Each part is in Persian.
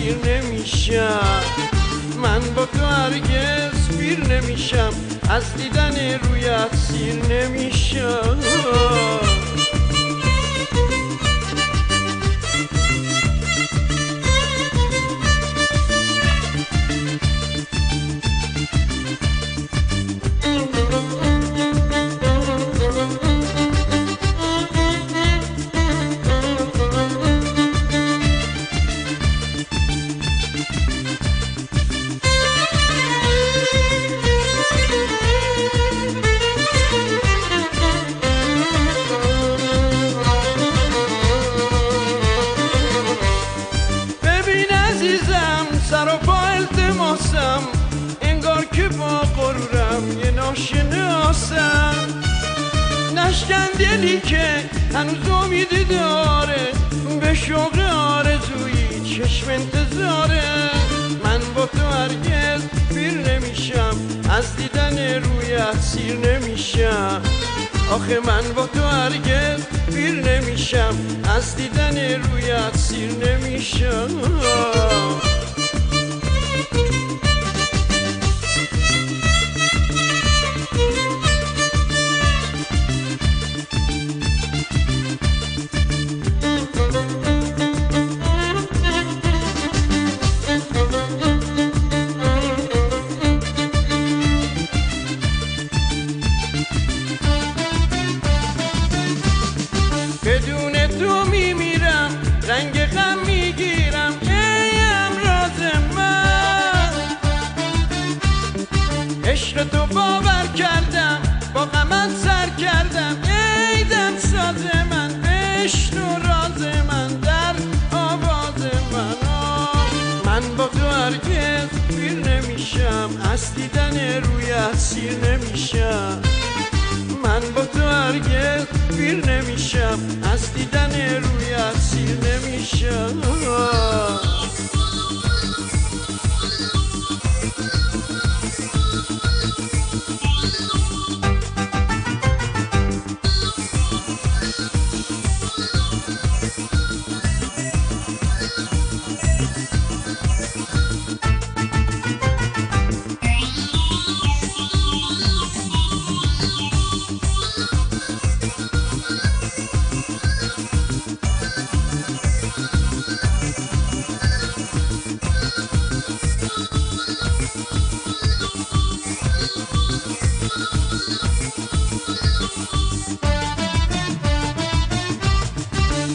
سیر نمیشم. من با تو هرگز پیر نمیشم، از دیدن رویت سیر نمیشم. سر و پا التماسم، انگار که با غرورم یه ناشناسم. نشکن دلی که هنوز امیدی داره، به شوق آرزویی چشم انتظاره. من با تو هرگز پیر نمیشم، از دیدن رویت سیر نمیشم. آخه من با تو هرگز پیر نمیشم، از دیدن رویت سیر نمیشم. بدون تو میمیرم، رنگ غم میگیرم، ای امراض من. عشق تو باور کردم، با غمت سر کردم، ای دمساز من. بشنو راز من در آواز من. من با تو هرگز پیر نمیشم، از دیدن رویت سیر نمیشم. من با تو هرگز پیر نمیشم، از دیدن رویت سیر نمیشم.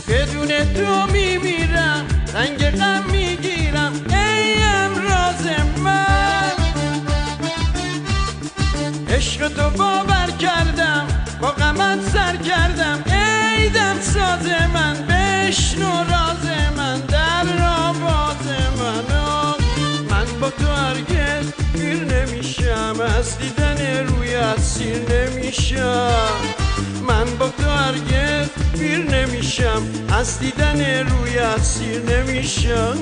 بدون تو میمیرم، رنگ غم میگیرم، ای امراض من. عشق تو باور کردم، با غمت سر کردم، ای دمساز من. بشنو راز من در آواز من. من با تو هرگز پیر نمیشم، از دیدن رویت سیر نمیشم. من با تو هرگز پیر نمیشم، از دیدن رویت سیر نمیشم.